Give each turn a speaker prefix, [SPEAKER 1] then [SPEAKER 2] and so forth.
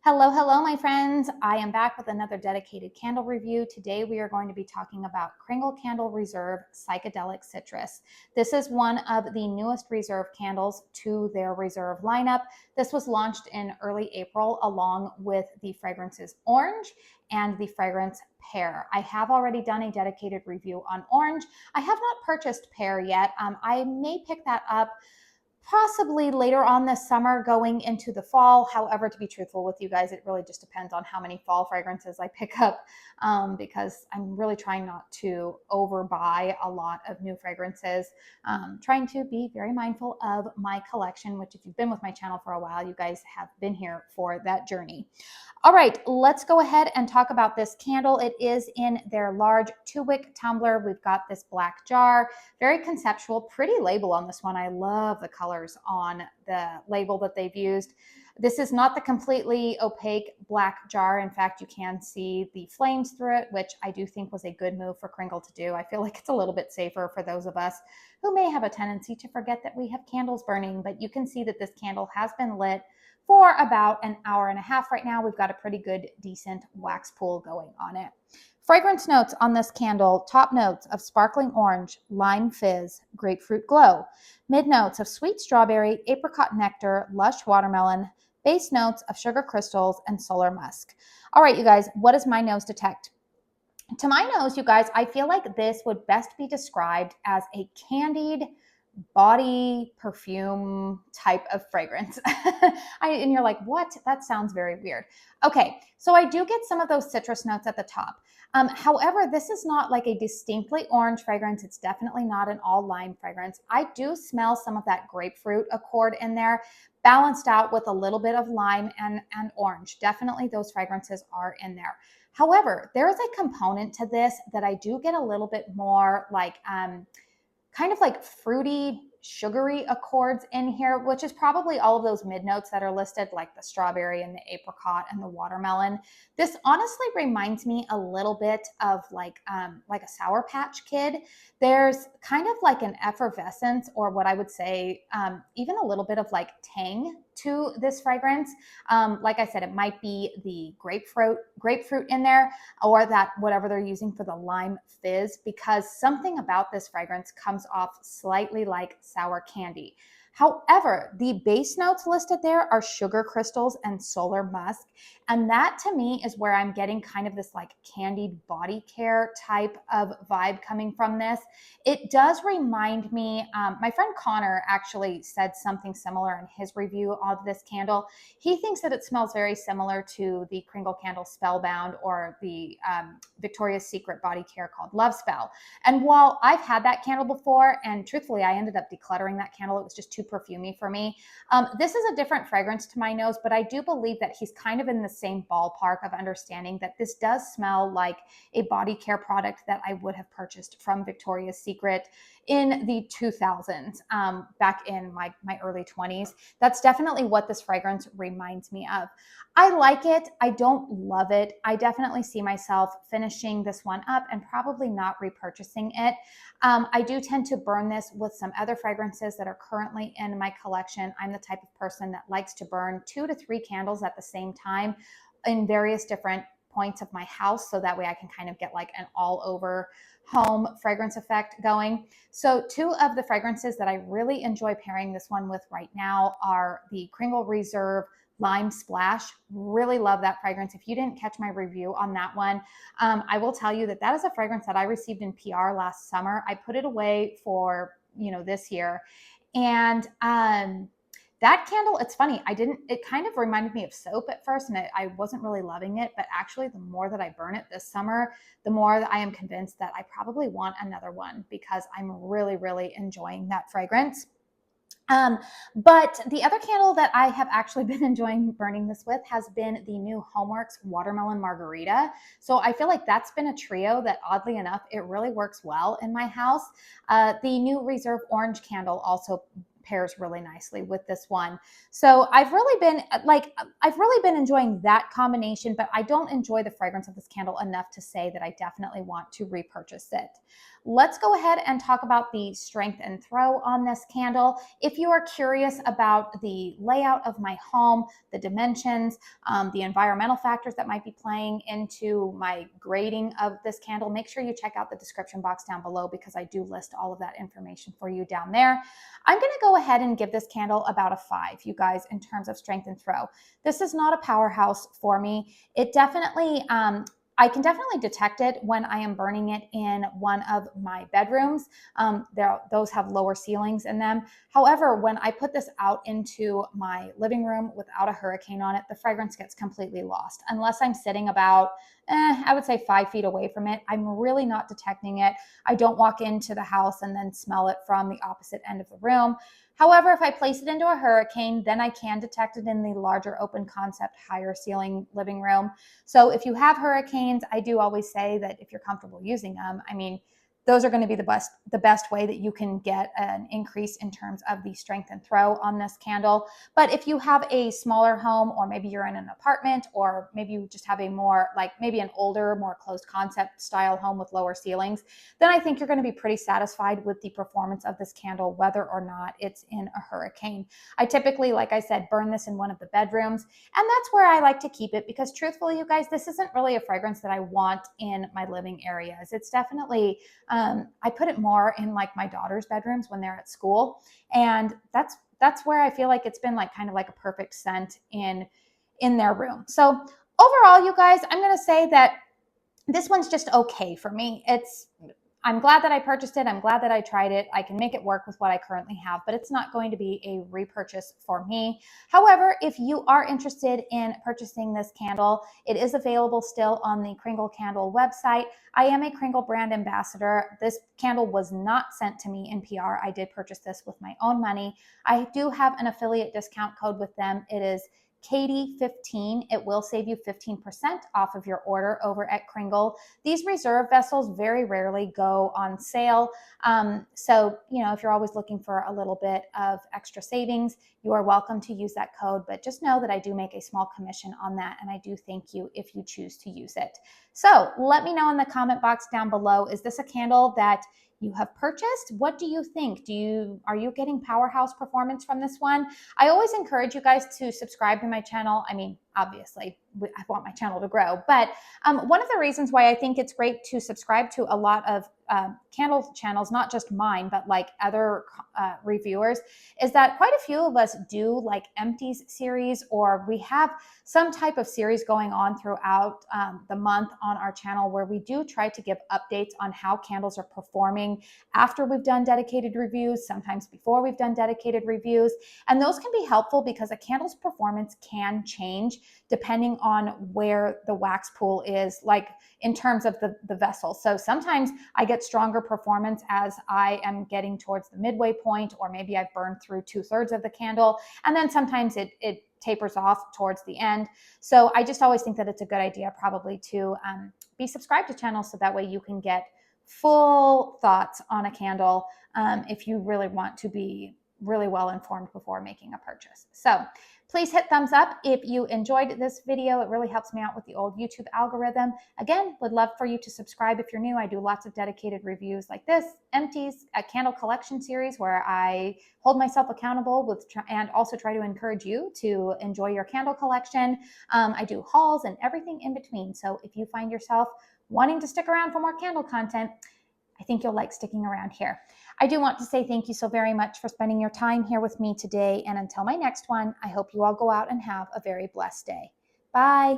[SPEAKER 1] Hello, hello, my friends. I am back with another dedicated candle review. Today we are going to be talking about Kringle Candle Reserve Psychedelic Citrus. This is one of the newest Reserve candles to their Reserve lineup. This was launched in early April along with the fragrances Orange and the fragrance Pear. I have already done a dedicated review on Orange. I have not purchased Pear yet. I may pick that up possibly later on this summer going into the fall. However, to be truthful with you guys, it really just depends on how many fall fragrances I pick up because I'm really trying not to overbuy a lot of new fragrances. Trying to be very mindful of my collection, which if you've been with my channel for a while, you guys have been here for that journey. All right, let's go ahead and talk about this candle. It is in their large 2-wick tumbler. We've got this black jar, very conceptual, pretty label on this one. I love the colors on the label that they've used. This is not the completely opaque black jar. In fact, you can see the flames through it, which I do think was a good move for Kringle to do. I feel like it's a little bit safer for those of us who may have a tendency to forget that we have candles burning, but you can see that this candle has been lit for about an hour and a half right now. We've got a pretty good, decent wax pool going on it. Fragrance notes on this candle: top notes of sparkling orange, lime fizz, grapefruit glow. Mid notes of sweet strawberry, apricot nectar, lush watermelon. Base notes of sugar crystals and solar musk. All right, you guys, what does my nose detect? To my nose, you guys, I feel like this would best be described as a candied body perfume type of fragrance. And you're like, what? That sounds very weird. Okay, so I do get some of those citrus notes at the top. However, this is not like a distinctly orange fragrance. It's definitely not an all lime fragrance. I do smell some of that grapefruit accord in there, balanced out with a little bit of lime and orange. Definitely those fragrances are in there. However, there is a component to this that I do get a little bit more like kind of like fruity, sugary accords in here, which is probably all of those mid notes that are listed, like the strawberry and the apricot and the watermelon. This honestly reminds me a little bit of like a Sour Patch Kid. There's kind of like an effervescence, or what I would say, even a little bit of like tang to this fragrance. Like I said, it might be the grapefruit in there, or that whatever they're using for the lime fizz, because something about this fragrance comes off slightly like sour candy. However, the base notes listed there are sugar crystals and solar musk. And that to me is where I'm getting kind of this like candied body care type of vibe coming from this. It does remind me, my friend Connor actually said something similar in his review of this candle. He thinks that it smells very similar to the Kringle candle Spellbound, or the Victoria's Secret body care called Love Spell. And while I've had that candle before, and truthfully, I ended up decluttering that candle, it was just too perfumey for me. This is a different fragrance to my nose, but I do believe that he's kind of in the same ballpark of understanding that this does smell like a body care product that I would have purchased from Victoria's Secret in the 2000s, back in my early 20s. That's definitely what this fragrance reminds me of. I like it. I don't love it. I definitely see myself finishing this one up and probably not repurchasing it. I do tend to burn this with some other fragrances that are currently in my collection. I'm the type of person that likes to burn 2 to 3 candles at the same time in various different points of my house, so that way I can kind of get like an all over home fragrance effect going. So 2 of the fragrances that I really enjoy pairing this one with right now are the Kringle Reserve Lime Splash. Really love that fragrance. If you didn't catch my review on that one, I will tell you that that is a fragrance that I received in PR last summer. I put it away for, this year. And that candle, it's funny, it kind of reminded me of soap at first, and I wasn't really loving it, but actually the more that I burn it this summer, the more that I am convinced that I probably want another one, because I'm really, really enjoying that fragrance. But the other candle that I have actually been enjoying burning this with has been the new Homeworx Watermelon Margarita. So I feel like that's been a trio that, oddly enough, it really works well in my house. The new Reserve Orange candle also pairs really nicely with this one. So I've really been enjoying that combination, but I don't enjoy the fragrance of this candle enough to say that I definitely want to repurchase it. Let's go ahead and talk about the strength and throw on this candle. If you are curious about the layout of my home, the dimensions, the environmental factors that might be playing into my grading of this candle, make sure you check out the description box down below because I do list all of that information for you down there. I'm going to go ahead and give this candle about a 5, you guys, in terms of strength and throw. This is not a powerhouse for me. It definitely, I can definitely detect it when I am burning it in one of my bedrooms. Those have lower ceilings in them. However, when I put this out into my living room without a hurricane on it, the fragrance gets completely lost. Unless I'm sitting about, I would say 5 feet away from it, I'm really not detecting it. I don't walk into the house and then smell it from the opposite end of the room. However, if I place it into a hurricane, then I can detect it in the larger open concept, higher ceiling living room. So if you have hurricanes, I do always say that if you're comfortable using them, I mean, those are going to be the best way that you can get an increase in terms of the strength and throw on this candle. But if you have a smaller home, or maybe you're in an apartment, or maybe you just have a more maybe an older, more closed concept style home with lower ceilings, then I think you're going to be pretty satisfied with the performance of this candle, whether or not it's in a hurricane. I typically, like I said, burn this in one of the bedrooms, and that's where I like to keep it because truthfully, you guys, this isn't really a fragrance that I want in my living areas. It's definitely, I put it more in like my daughter's bedrooms when they're at school. And that's where I feel like it's been like kind of like a perfect scent in their room. So overall, you guys, I'm going to say that this one's just okay for me. I'm glad that I purchased it. I'm glad that I tried it. I can make it work with what I currently have, but it's not going to be a repurchase for me. However, if you are interested in purchasing this candle, it is available still on the Kringle candle website. I am a Kringle brand ambassador. This candle was not sent to me in PR. I did purchase this with my own money. I do have an affiliate discount code with them. It is Katie15. It will save you 15% off of your order over at Kringle. These reserve vessels very rarely go on sale. So, if you're always looking for a little bit of extra savings, you are welcome to use that code. But just know that I do make a small commission on that, and I do thank you if you choose to use it. So let me know in the comment box down below, is this a candle that you have purchased? What do you think? Are you getting powerhouse performance from this one? I always encourage you guys to subscribe to my channel. I mean, obviously, I want my channel to grow, but one of the reasons why I think it's great to subscribe to a lot of candle channels, not just mine, but like other reviewers, is that quite a few of us do like empties series, or we have some type of series going on throughout the month on our channel where we do try to give updates on how candles are performing after we've done dedicated reviews, sometimes before we've done dedicated reviews. And those can be helpful because a candle's performance can change depending on where the wax pool is, like in terms of the vessel. So sometimes I get stronger performance as I am getting towards the midway point, or maybe I've burned through 2/3 of the candle, and then sometimes it tapers off towards the end. So I just always think that it's a good idea probably to be subscribed to channels so that way you can get full thoughts on a candle if you really want to be really well informed before making a purchase. So please hit thumbs up if you enjoyed this video. It really helps me out with the old YouTube algorithm. Again, would love for you to subscribe if you're new. I do lots of dedicated reviews like this, empties, a candle collection series where I hold myself accountable with and also try to encourage you to enjoy your candle collection. I do hauls and everything in between. So if you find yourself wanting to stick around for more candle content, I think you'll like sticking around here. I do want to say thank you so very much for spending your time here with me today. And until my next one, I hope you all go out and have a very blessed day. Bye.